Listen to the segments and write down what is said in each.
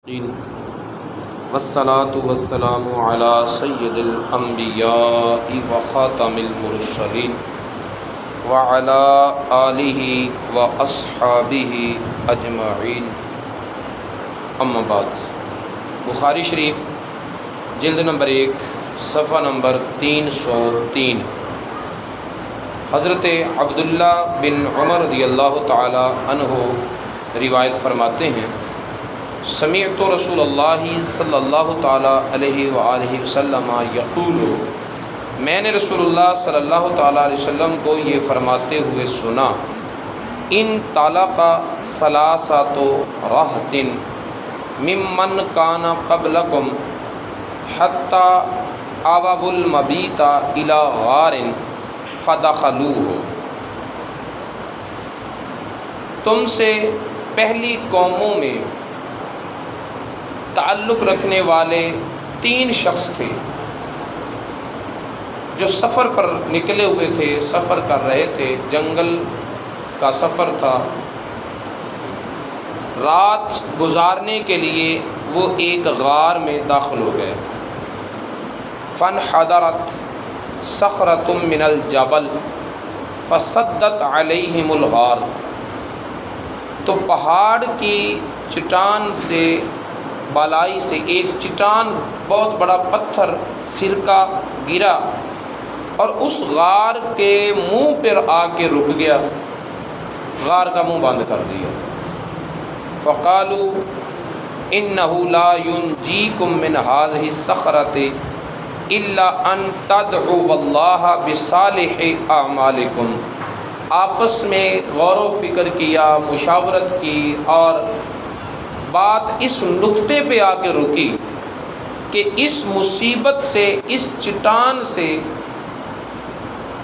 والصلاة والسلام على سید الانبیاء وخاتم المرسلین وعلى آلہ واصحابہ اجمعین، اما بعد۔ بخاری شریف جلد نمبر 1 صفحہ نمبر 303، حضرت عبداللہ بن عمر رضی اللہ تعالی عنہ روایت فرماتے ہیں، سمعت رسول اللہ صلی اللہ تعالی علیہ وآلہ وسلم یقول، میں نے رسول اللہ صلی اللہ تعالی علیہ وسلم کو یہ فرماتے ہوئے سنا، ان طلق ثلاثۃ رہط ممن کان قبلکم حتی آووا المبیت الی غار فدخلوہ، تم سے پہلی قوموں میں تعلق رکھنے والے 3 شخص تھے جو سفر پر نکلے ہوئے تھے، سفر کر رہے تھے، جنگل کا سفر تھا، رات گزارنے کے لیے وہ ایک غار میں داخل ہو گئے۔ فانحدرت صخرۃ من الجبل فسدت علیہم الغار، تو پہاڑ کی چٹان سے، بالائی سے ایک چٹان، بہت بڑا پتھر سرکا گرا اور اس غار کے منہ پر آ کے رک گیا، غار کا منہ بند کر دیا۔ فقالوا انہ لا ینجیکم من ہذہ الصخرۃ الا ان تدعوا اللہ بصالح اعمالکم، آپس میں غور و فکر کیا، مشاورت کی، اور بات اس نقطے پہ آ کے رکی کہ اس مصیبت سے، اس چٹان سے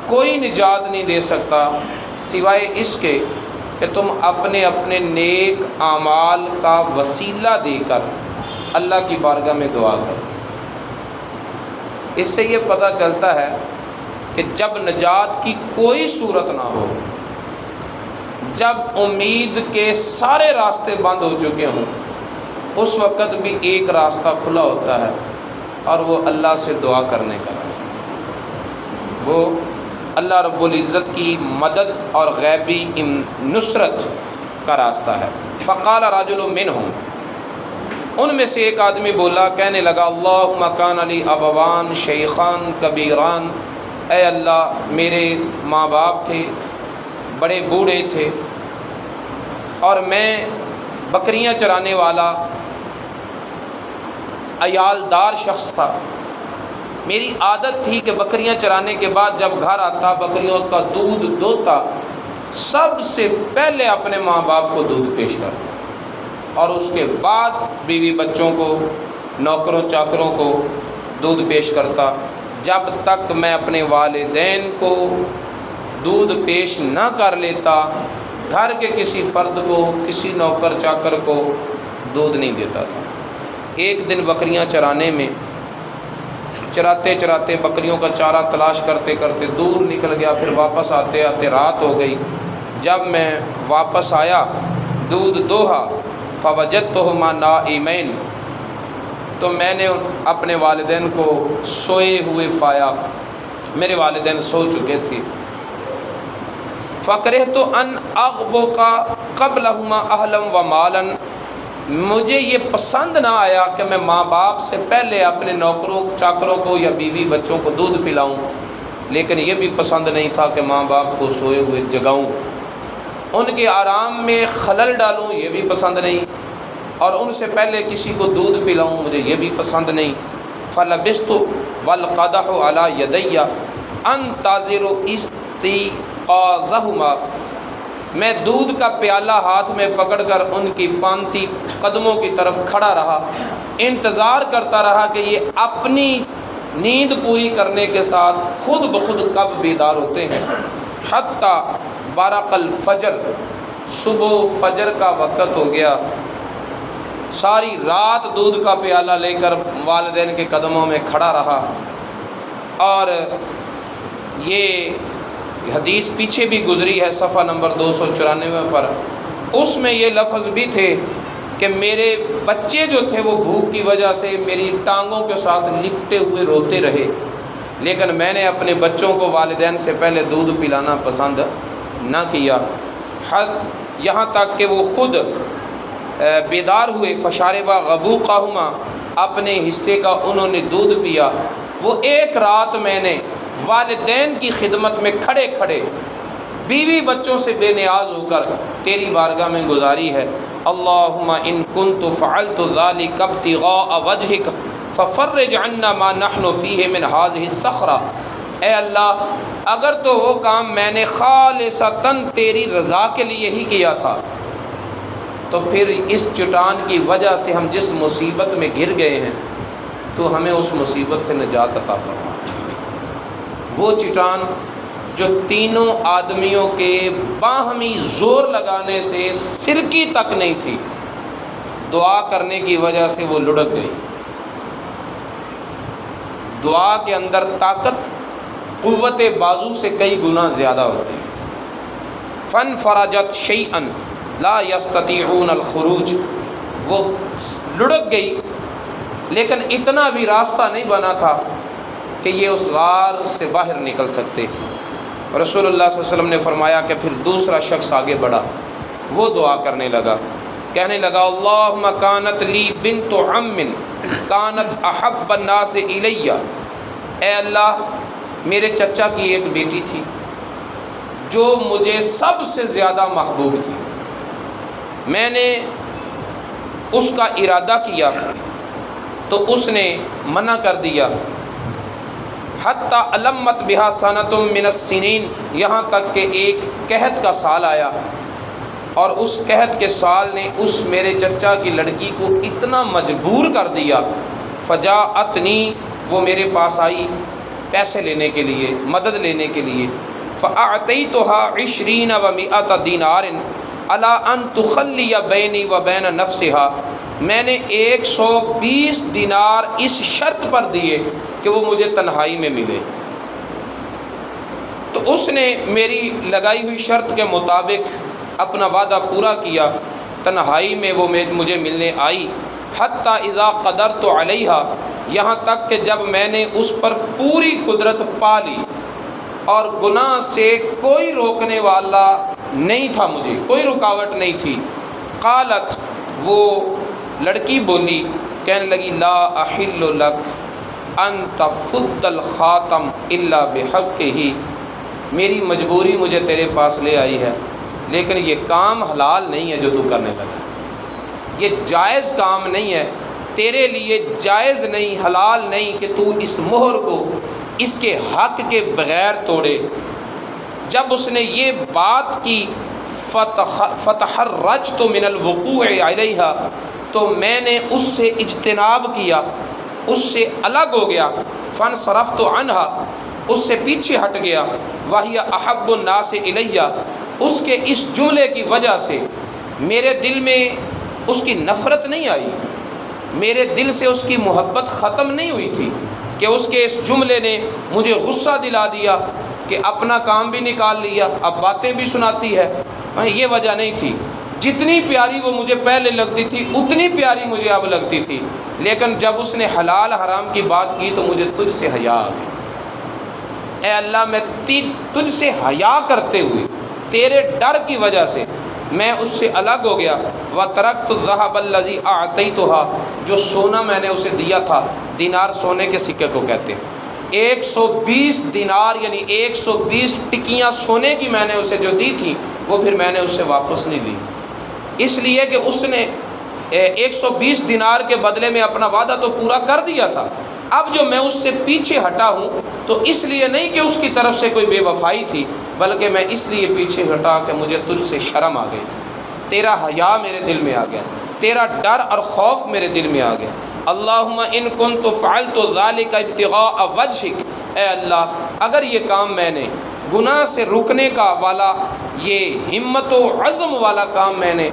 کوئی نجات نہیں دے سکتا سوائے اس کے کہ تم اپنے اپنے نیک اعمال کا وسیلہ دے کر اللہ کی بارگاہ میں دعا کرو۔ اس سے یہ پتہ چلتا ہے کہ جب نجات کی کوئی صورت نہ ہو، جب امید کے سارے راستے بند ہو چکے ہوں، اس وقت بھی ایک راستہ کھلا ہوتا ہے، اور وہ اللہ سے دعا کرنے کا راستہ، وہ اللہ رب العزت کی مدد اور غیبی نصرت کا راستہ ہے۔ فقال رجل منہم، ان میں سے ایک آدمی بولا، کہنے لگا، اللہم کان لی ابوان شیخان کبیران، اے اللہ میرے ماں باپ تھے، بڑے بوڑھے تھے، اور میں بکریاں چرانے والا عیالدار شخص تھا، میری عادت تھی کہ بکریاں چرانے کے بعد جب گھر آتا، بکریوں کا دودھ دوتا، سب سے پہلے اپنے ماں باپ کو دودھ پیش کرتا، اور اس کے بعد بیوی بچوں کو، نوکروں چاکروں کو دودھ پیش کرتا۔ جب تک میں اپنے والدین کو دودھ پیش نہ کر لیتا، گھر کے کسی فرد کو، کسی نوکر چاکر کو دودھ نہیں دیتا تھا۔ ایک دن بکریاں چرانے میں، چراتے چراتے بکریوں کا چارہ تلاش کرتے کرتے دور نکل گیا، پھر واپس آتے آتے رات ہو گئی۔ جب میں واپس آیا، دودھ دوہا، فوجدتہما نائمین، تو میں نے اپنے والدین کو سوئے ہوئے پایا، میرے والدین سو چکے تھے۔ فکرہت ان اغبق قبلہما اہلا و مالا، مجھے یہ پسند نہ آیا کہ میں ماں باپ سے پہلے اپنے نوکروں چاکروں کو یا بیوی بچوں کو دودھ پلاؤں، لیکن یہ بھی پسند نہیں تھا کہ ماں باپ کو سوئے ہوئے جگاؤں، ان کے آرام میں خلل ڈالوں، یہ بھی پسند نہیں، اور ان سے پہلے کسی کو دودھ پلاؤں، مجھے یہ بھی پسند نہیں۔ فلبثت والقدح علی یدی انتظر استيقاظهما، میں دودھ کا پیالہ ہاتھ میں پکڑ کر ان کی پانتی قدموں کی طرف کھڑا رہا، انتظار کرتا رہا کہ یہ اپنی نیند پوری کرنے کے ساتھ خود بخود کب بیدار ہوتے ہیں۔ حتی برق الفجر، صبح فجر کا وقت ہو گیا، ساری رات دودھ کا پیالہ لے کر والدین کے قدموں میں کھڑا رہا۔ اور یہ حدیث پیچھے بھی گزری ہے صفحہ نمبر 294 پر، اس میں یہ لفظ بھی تھے کہ میرے بچے جو تھے وہ بھوک کی وجہ سے میری ٹانگوں کے ساتھ لپٹے ہوئے روتے رہے، لیکن میں نے اپنے بچوں کو والدین سے پہلے دودھ پلانا پسند نہ کیا، یہاں تک کہ وہ خود بیدار ہوئے، فشاربا غبوقہما، اپنے حصے کا انہوں نے دودھ پیا۔ وہ ایک رات میں نے والدین کی خدمت میں کھڑے کھڑے بیوی بچوں سے بے نیاز ہو کر تیری بارگاہ میں گزاری ہے، اللہم ان کنت فعلت ذلک ابتغاء وجہک ففرج عنا ما نحن فیہ من ہذہ الصخرہ، اے اللہ اگر تو وہ کام میں نے خالصتاً تیری رضا کے لیے ہی کیا تھا تو پھر اس چٹان کی وجہ سے ہم جس مصیبت میں گر گئے ہیں تو ہمیں اس مصیبت سے نجات عطا فرما۔ وہ چٹان جو تینوں آدمیوں کے باہمی زور لگانے سے سرکی تک نہیں تھی، دعا کرنے کی وجہ سے وہ لڑک گئی۔ دعا کے اندر طاقت قوت بازو سے کئی گنا زیادہ ہوتی ہے۔ فن فرجت شیئا لا یستطیعون الخروج، وہ لڑک گئی لیکن اتنا بھی راستہ نہیں بنا تھا کہ یہ اس غار سے باہر نکل سکتے۔ رسول اللہ صلی اللہ علیہ وسلم نے فرمایا کہ پھر دوسرا شخص آگے بڑھا، وہ دعا کرنے لگا، کہنے لگا اللہم کانت لی بنت عم کانت احب الناس الی، اے اللہ میرے چچا کی ایک بیٹی تھی جو مجھے سب سے زیادہ محبوب تھی، میں نے اس کا ارادہ کیا تو اس نے منع کر دیا، حتی علمت بہا سنۃ من السنین، یہاں تک کہ ایک قحط کا سال آیا اور اس قحط کے سال نے اس میرے چچا کی لڑکی کو اتنا مجبور کر دیا، فجاءتنی، وہ میرے پاس آئی پیسے لینے کے لیے، مدد لینے کے لیے، فاعطیتها 20 و100 دینار علی ان تخلی بینی و بین نفسها، میں نے 120 دینار اس شرط پر دیے کہ وہ مجھے تنہائی میں ملے۔ تو اس نے میری لگائی ہوئی شرط کے مطابق اپنا وعدہ پورا کیا، تنہائی میں وہ مجھے ملنے آئی، حتی اذا قدرت علیہا، یہاں تک کہ جب میں نے اس پر پوری قدرت پا لی اور گناہ سے کوئی روکنے والا نہیں تھا، مجھے کوئی رکاوٹ نہیں تھی، قالت، وہ لڑکی بولی، کہنے لگی لا احل لک ان تفض الخاتم الا بحقہ، میری مجبوری مجھے تیرے پاس لے آئی ہے لیکن یہ کام حلال نہیں ہے جو تو کرنے لگا، یہ جائز کام نہیں ہے تیرے لیے، جائز نہیں، حلال نہیں کہ تو اس مہر کو اس کے حق کے بغیر توڑے۔ جب اس نے یہ بات کی فتحرجت من الوقوع علیہا، تو میں نے اس سے اجتناب کیا، اس سے الگ ہو گیا، فانصرفت عنہا، اس سے پیچھے ہٹ گیا، وہی احب الناس الیہ، اس کے اس جملے کی وجہ سے میرے دل میں اس کی نفرت نہیں آئی، میرے دل سے اس کی محبت ختم نہیں ہوئی تھی کہ اس کے اس جملے نے مجھے غصہ دلا دیا کہ اپنا کام بھی نکال لیا، اب باتیں بھی سناتی ہے، یہ وجہ نہیں تھی۔ جتنی پیاری وہ مجھے پہلے لگتی تھی اتنی پیاری مجھے اب لگتی تھی، لیکن جب اس نے حلال حرام کی بات کی تو مجھے تجھ سے حیا آ گئی۔ اے اللہ میں تجھ سے حیا کرتے ہوئے تیرے ڈر کی وجہ سے میں اس سے الگ ہو گیا، وَتَرَكْتُ الذَّهَبَ الَّذِي أَعْطَيْتُهَا، جو سونا میں نے اسے دیا تھا، دینار سونے کے سکے کو کہتے ہیں، 120 دینار یعنی 120 ٹکیاں سونے کی میں نے اسے جو دی تھی وہ پھر میں نے اس سے واپس نہیں لی، اس لیے کہ اس نے 120 دینار کے بدلے میں اپنا وعدہ تو پورا کر دیا تھا، اب جو میں اس سے پیچھے ہٹا ہوں تو اس لیے نہیں کہ اس کی طرف سے کوئی بے وفائی تھی، بلکہ میں اس لیے پیچھے ہٹا کہ مجھے تجھ سے شرم آ گئی تھی، تیرا حیا میرے دل میں آ گیا، تیرا ڈر اور خوف میرے دل میں آ گیا۔ اللہم ان کنت فعلت ذلک ابتغاء وجہک، اے اللہ اگر یہ کام میں نے گناہ سے رکنے کا والا، یہ ہمت و عزم والا کام میں نے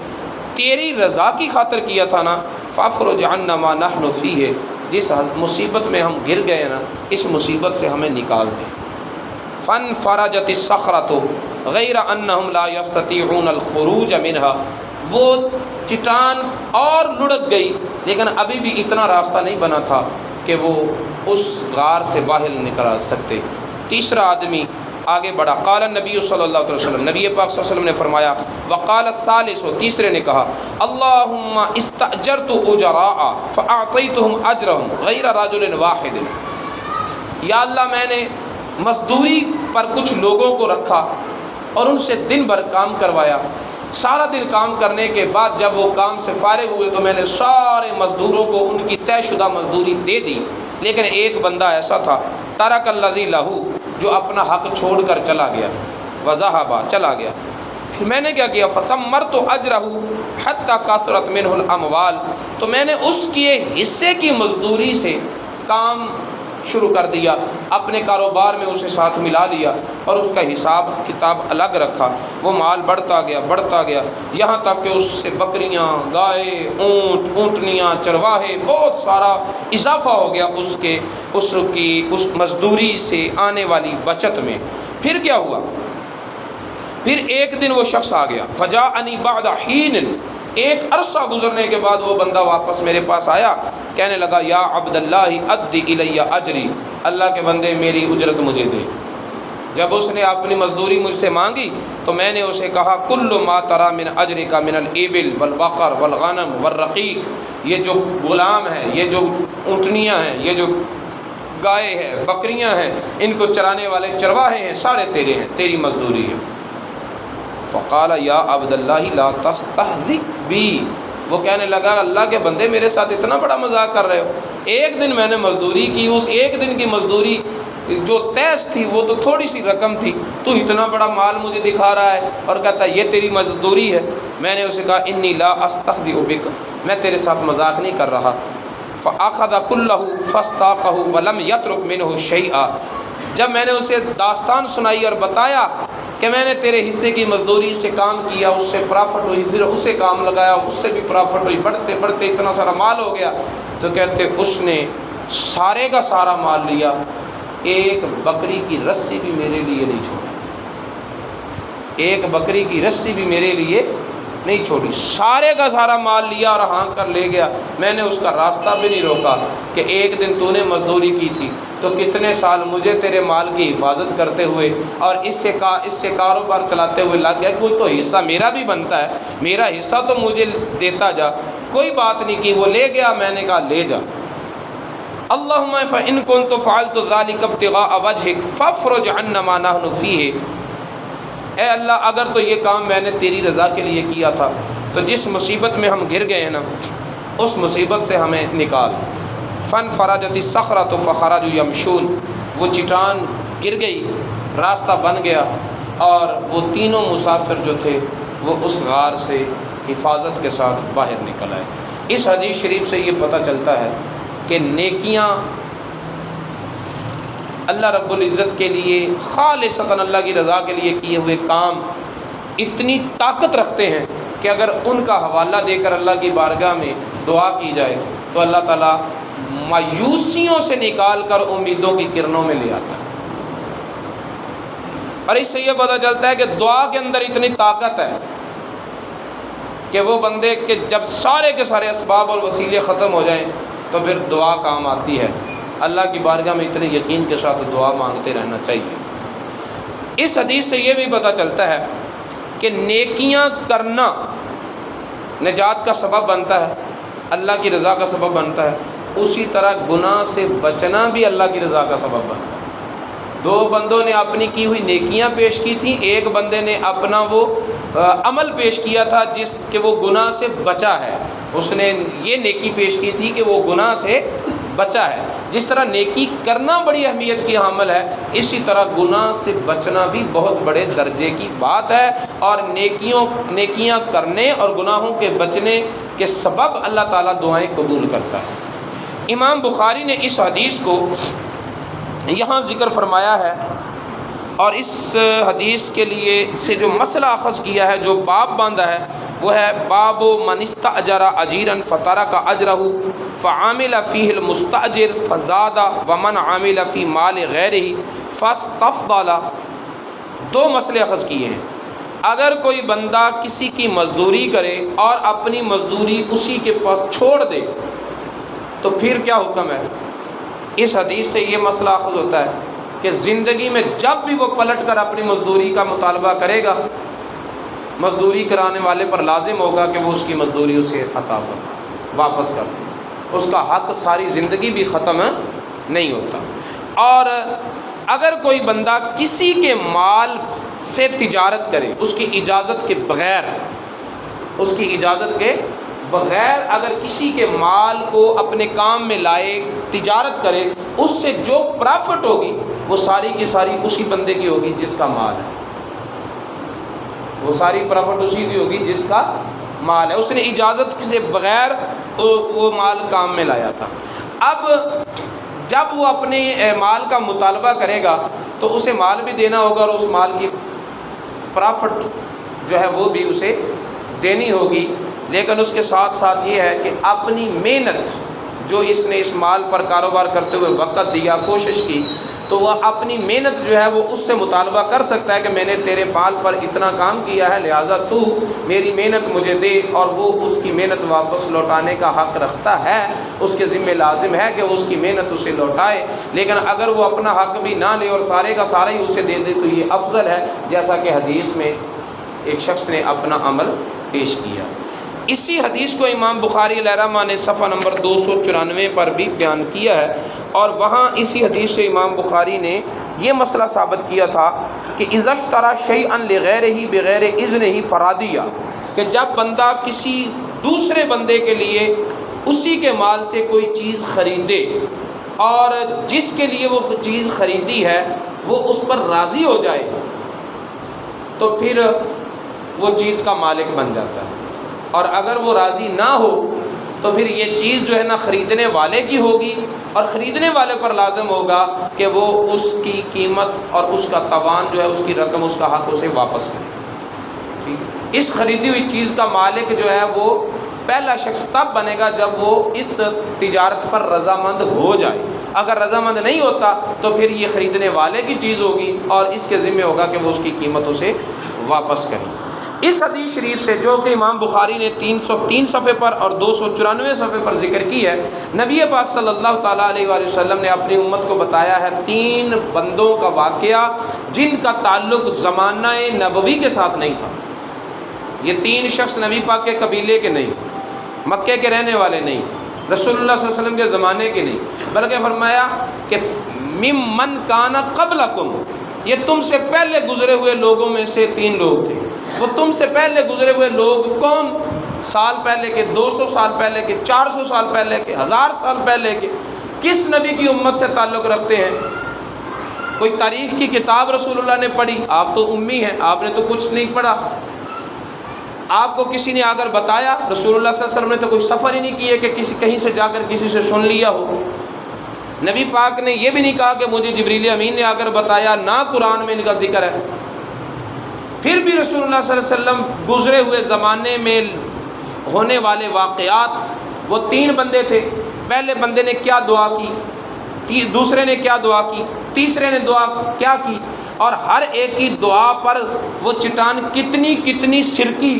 تیری رضا کی خاطر کیا تھا نا، فافرج عنا ما نحن فیہ، جس مصیبت میں ہم گر گئے نا اس مصیبت سے ہمیں نکال دے۔ فانفرجت الصخرۃ غیر انہم لا یستطیعون الخروج منها، وہ چٹان اور لڑک گئی، لیکن ابھی بھی اتنا راستہ نہیں بنا تھا کہ وہ اس غار سے باہر نکل آ سکتے۔ تیسرا آدمی آگے بڑھا، قال النبی صلی اللہ علیہ وسلم، نبی پاک صلی اللہ علیہ وسلم نے فرمایا، وقال الثالث، تیسرے نے کہا، اللہم استأجرت اجراء فاعطیتهم اجرهم غیر رجل واحد، یا اللہ میں نے مزدوری پر کچھ لوگوں کو رکھا اور ان سے دن بھر کام کروایا، سارا دن کام کرنے کے بعد جب وہ کام سے فارغ ہوئے تو میں نے سارے مزدوروں کو ان کی طے شدہ مزدوری دے دی، لیکن ایک بندہ ایسا تھا ترک الذی لہ، جو اپنا حق چھوڑ کر چلا گیا، وذهب، چلا گیا۔ پھر میں نے کیا کیا، فثمرت اجرہ حتی کثرت منہ الاموال، تو میں نے اس کے حصے کی مزدوری سے کام شروع کر دیا، اپنے کاروبار میں اسے ساتھ ملا لیا اور اس کا حساب کتاب الگ رکھا۔ وہ مال بڑھتا گیا یہاں تک کہ اس سے بکریاں، گائے، اونٹ، اونٹنیاں، چرواہے، بہت سارا اضافہ ہو گیا اس مزدوری سے آنے والی بچت میں۔ پھر کیا ہوا، پھر ایک دن وہ شخص آ گیا، فجاءنی بعد حین، ایک عرصہ گزرنے کے بعد وہ بندہ واپس میرے پاس آیا، کہنے لگا، یا عبد اللہ ادی الی اجری، اللہ کے بندے میری اجرت مجھے دے۔ جب اس نے اپنی مزدوری مجھ سے مانگی تو میں نے اسے کہا، کل ما ترى من اجرک من الابل والبقر والغنم والرقیق، یہ جو غلام ہیں، یہ جو اونٹنیاں ہیں، یہ جو گائے ہیں، بکریاں ہیں، ان کو چرانے والے چرواہے ہیں، سارے تیرے ہیں، تیری مزدوری ہے۔ فقال یا عبد اللہ لا تستہزئ بی، وہ کہنے لگا، اللہ کے بندے میرے ساتھ اتنا بڑا مذاق کر رہے ہو، ایک دن میں نے مزدوری کی، اس ایک دن کی مزدوری جو تیس تھی وہ تو تھوڑی سی رقم تھی، تو اتنا بڑا مال مجھے دکھا رہا ہے اور کہتا ہے یہ تیری مزدوری ہے۔ میں نے اسے کہا، انی لا استہزئ بک، میں تیرے ساتھ مذاق نہیں کر رہا۔ فاخذ کلہ فاستاقہ ولم یترک منہ شیئا، جب میں نے اسے داستان سنائی اور بتایا کہ میں نے تیرے حصے کی مزدوری سے کام کیا، اس سے پرافٹ ہوئی، پھر اسے کام لگایا، اس سے بھی پرافٹ ہوئی، بڑھتے بڑھتے اتنا سارا مال ہو گیا، تو کہتے اس نے سارے کا سارا مال لیا، ایک بکری کی رسی بھی میرے لیے نہیں چھوڑی، ایک بکری کی رسی بھی میرے لیے نہیں چھوڑی، سارے کا سارا مال لیا اور ہانک کر لے گیا۔ میں نے اس کا راستہ بھی نہیں روکا کہ ایک دن تو نے مزدوری کی تھی تو کتنے سال مجھے تیرے مال کی حفاظت کرتے ہوئے اور اس سے کاروبار چلاتے ہوئے لگ گیا، کوئی تو حصہ میرا بھی بنتا ہے، میرا حصہ تو مجھے دیتا جا۔ کوئی بات نہیں کی، وہ لے گیا، میں نے کہا لے جا۔ اللہم فإن كنت فعلت ذلك ابتغاء وجهك فافرج عنا ما نحن فيه، اے اللہ اگر تو یہ کام میں نے تیری رضا کے لیے کیا تھا تو جس مصیبت میں ہم گر گئے ہیں نا، اس مصیبت سے ہمیں نکال۔ فانفرجت الصخرۃ فخرجوا یمشون، وہ چٹان گر گئی، راستہ بن گیا اور وہ تینوں مسافر جو تھے وہ اس غار سے حفاظت کے ساتھ باہر نکل آئے۔ اس حدیث شریف سے یہ پتہ چلتا ہے کہ نیکیاں اللہ رب العزت کے لیے، خالصتاً اللہ کی رضا کے لیے کیے ہوئے کام اتنی طاقت رکھتے ہیں کہ اگر ان کا حوالہ دے کر اللہ کی بارگاہ میں دعا کی جائے تو اللہ تعالیٰ مایوسیوں سے نکال کر امیدوں کی کرنوں میں لے آتا ہے۔ اور اس سے یہ پتہ چلتا ہے کہ دعا کے اندر اتنی طاقت ہے کہ وہ بندے کے جب سارے کے سارے اسباب اور وسیلے ختم ہو جائیں تو پھر دعا کام آتی ہے۔ اللہ کی بارگاہ میں اتنے یقین کے ساتھ دعا مانگتے رہنا چاہیے۔ اس حدیث سے یہ بھی پتہ چلتا ہے کہ نیکیاں کرنا نجات کا سبب بنتا ہے، اللہ کی رضا کا سبب بنتا ہے، اسی طرح گناہ سے بچنا بھی اللہ کی رضا کا سبب بنتا ہے۔ دو بندوں نے اپنی کی ہوئی نیکیاں پیش کی تھیں، ایک بندے نے اپنا وہ عمل پیش کیا تھا جس کہ وہ گناہ سے بچا ہے، اس نے یہ نیکی پیش کی تھی کہ وہ گناہ سے بچا ہے۔ جس طرح نیکی کرنا بڑی اہمیت کی حامل ہے، اسی طرح گناہ سے بچنا بھی بہت بڑے درجے کی بات ہے، اور نیکیاں کرنے اور گناہوں کے بچنے کے سبب اللہ تعالیٰ دعائیں قبول کرتا ہے۔ امام بخاری نے اس حدیث کو یہاں ذکر فرمایا ہے، اور اس حدیث کے لیے سے جو مسئلہ اخذ کیا ہے، جو باب باندھا ہے، وہ ہے باب من استاجر اجیرا فترک اجرہ فعامل فیہ المستاجر فزاد ومن عامل فی مال غیرہ فاستفضل۔ دو مسئلے اخذ کیے ہیں۔ اگر کوئی بندہ کسی کی مزدوری کرے اور اپنی مزدوری اسی کے پاس چھوڑ دے تو پھر کیا حکم ہے؟ اس حدیث سے یہ مسئلہ اخذ ہوتا ہے کہ زندگی میں جب بھی وہ پلٹ کر اپنی مزدوری کا مطالبہ کرے گا، مزدوری کرانے والے پر لازم ہوگا کہ وہ اس کی مزدوری اسے عطا فرمائے، واپس کر دے۔ اس کا حق ساری زندگی بھی ختم نہیں ہوتا۔ اور اگر کوئی بندہ کسی کے مال سے تجارت کرے اس کی اجازت کے بغیر، اس کی اجازت کے بغیر اگر کسی کے مال کو اپنے کام میں لائے، تجارت کرے، اس سے جو پرافٹ ہوگی وہ ساری کی ساری اسی بندے کی ہوگی جس کا مال ہے، وہ ساری پرافٹ اسی کی ہوگی جس کا مال ہے، اس نے اجازت سے بغیر وہ مال کام میں لایا تھا۔ اب جب وہ اپنے مال کا مطالبہ کرے گا تو اسے مال بھی دینا ہوگا اور اس مال کی پرافٹ جو ہے وہ بھی اسے دینی ہوگی، لیکن اس کے ساتھ ساتھ یہ ہے کہ اپنی محنت جو اس نے اس مال پر کاروبار کرتے ہوئے وقت دیا، کوشش کی، تو وہ اپنی محنت جو ہے وہ اس سے مطالبہ کر سکتا ہے کہ میں نے تیرے مال پر اتنا کام کیا ہے، لہٰذا تو میری محنت مجھے دے، اور وہ اس کی محنت واپس لوٹانے کا حق رکھتا ہے، اس کے ذمہ لازم ہے کہ وہ اس کی محنت اسے لوٹائے۔ لیکن اگر وہ اپنا حق بھی نہ لے اور سارے کا سارا ہی اسے دے دے تو یہ افضل ہے، جیسا کہ حدیث میں ایک شخص نے اپنا عمل پیش کیا۔ اسی حدیث کو امام بخاری علیہ رحمہ نے صفحہ نمبر 294 پر بھی بیان کیا ہے، اور وہاں اسی حدیث سے امام بخاری نے یہ مسئلہ ثابت کیا تھا کہ اذا اشترى شیئا لغیرہ بغیر اذنہ فرادیہ، کہ جب بندہ کسی دوسرے بندے کے لیے اسی کے مال سے کوئی چیز خریدے اور جس کے لیے وہ چیز خریدی ہے وہ اس پر راضی ہو جائے تو پھر وہ چیز کا مالک بن جاتا ہے، اور اگر وہ راضی نہ ہو تو پھر یہ چیز جو ہے نا خریدنے والے کی ہوگی، اور خریدنے والے پر لازم ہوگا کہ وہ اس کی قیمت اور اس کا توان جو ہے، اس کی رقم، اس کا حق اسے واپس کرے۔ اس خریدی ہوئی چیز کا مالک جو ہے وہ پہلا شخص تب بنے گا جب وہ اس تجارت پر رضامند ہو جائے۔ اگر رضامند نہیں ہوتا تو پھر یہ خریدنے والے کی چیز ہوگی اور اس کے ذمہ ہوگا کہ وہ اس کی قیمت اسے واپس کرے۔ اس حدیث شریف سے جو کہ امام بخاری نے 303 صفحے پر اور 294 صفحے پر ذکر کی ہے، نبی پاک صلی اللہ تعالیٰ علیہ وآلہ وسلم نے اپنی امت کو بتایا ہے 3 بندوں کا واقعہ جن کا تعلق زمانہ نبوی کے ساتھ نہیں تھا۔ یہ 3 شخص نبی پاک کے قبیلے کے نہیں، مکے کے رہنے والے نہیں، رسول اللہ صلی اللہ علیہ وسلم کے زمانے کے نہیں، بلکہ فرمایا کہ ممن کان قبلکم، یہ تم سے پہلے گزرے ہوئے لوگوں میں سے 3 لوگ تھے۔ وہ تم سے پہلے گزرے ہوئے لوگ کون؟ سال پہلے کے، 200 سال پہلے کے، 400 سال پہلے کے، 1000 سال پہلے کے، کس نبی کی امت سے تعلق رکھتے ہیں؟ کوئی تاریخ کی کتاب رسول اللہ نے پڑھی؟ آپ تو امی ہیں، آپ نے تو کچھ نہیں پڑھا۔ آپ کو کسی نے اگر بتایا؟ رسول اللہ صلی اللہ علیہ وسلم نے تو کوئی سفر ہی نہیں کیے کہ کہیں سے جا کر کسی سے سن لیا ہو۔ نبی پاک نے یہ بھی نہیں کہا کہ مجھے جبریل امین نے اگر بتایا، نہ قرآن میں ان کا ذکر ہے۔ پھر بھی رسول اللہ صلی اللہ علیہ وسلم گزرے ہوئے زمانے میں ہونے والے واقعات، وہ 3 بندے تھے۔ پہلے بندے نے کیا دعا کی، دوسرے نے کیا دعا کی، تیسرے نے دعا کیا کی، اور ہر ایک کی دعا پر وہ چٹان کتنی سرکی،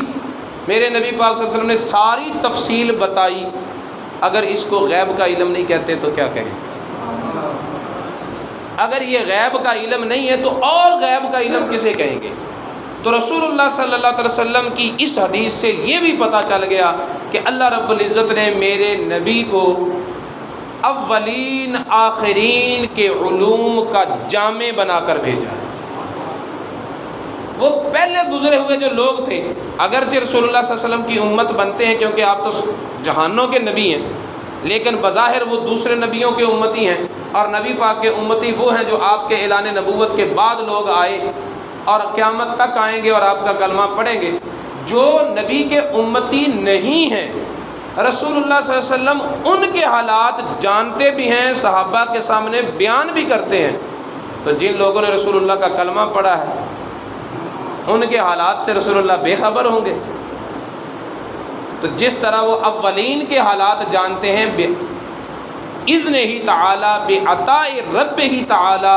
میرے نبی پاک صلی اللہ علیہ وسلم نے ساری تفصیل بتائی۔ اگر اس کو غیب کا علم نہیں کہتے تو کیا کہیں؟ اگر یہ غیب کا علم نہیں ہے تو اور غیب کا علم کسے کہیں گے؟ تو رسول اللہ صلی اللہ علیہ وسلم کی اس حدیث سے یہ بھی پتہ چل گیا کہ اللہ رب العزت نے میرے نبی کو اولین آخرین کے علوم کا جامع بنا کر بھیجا۔ وہ پہلے گزرے ہوئے جو لوگ تھے، اگرچہ رسول اللہ صلی اللہ علیہ وسلم کی امت بنتے ہیں کیونکہ آپ تو جہانوں کے نبی ہیں، لیکن بظاہر وہ دوسرے نبیوں کے امتی ہیں، اور نبی پاک کے امتی وہ ہیں جو آپ کے اعلان نبوت کے بعد لوگ آئے اور قیامت تک آئیں گے اور آپ کا کلمہ پڑھیں گے۔ جو نبی کے امتی نہیں ہیں، رسول اللہ صلی اللہ علیہ وسلم ان کے حالات جانتے بھی ہیں، صحابہ کے سامنے بیان بھی کرتے ہیں۔ تو جن لوگوں نے رسول اللہ کا کلمہ پڑھا ہے ان کے حالات سے رسول اللہ بے خبر ہوں گے؟ تو جس طرح وہ اولین کے حالات جانتے ہیں بِإِذْنِهِ تعالی، بعطاء ربہ تعالی،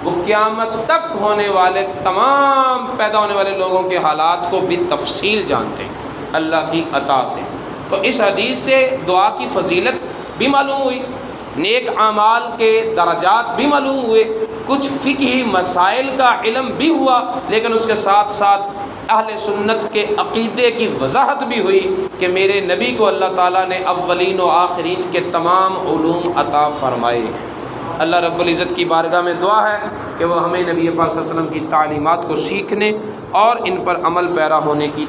وہ قیامت تک ہونے والے تمام پیدا ہونے والے لوگوں کے حالات کو بھی تفصیل جانتے ہیں اللہ کی عطا سے۔ تو اس حدیث سے دعا کی فضیلت بھی معلوم ہوئی، نیک اعمال کے درجات بھی معلوم ہوئے، کچھ فقہی مسائل کا علم بھی ہوا، لیکن اس کے ساتھ ساتھ اہل سنت کے عقیدے کی وضاحت بھی ہوئی کہ میرے نبی کو اللہ تعالیٰ نے اولین و آخرین کے تمام علوم عطا فرمائے ہیں۔ اللہ رب العزت کی بارگاہ میں دعا ہے کہ وہ ہمیں نبی پاک صلی اللہ علیہ وسلم کی تعلیمات کو سیکھنے اور ان پر عمل پیرا ہونے کی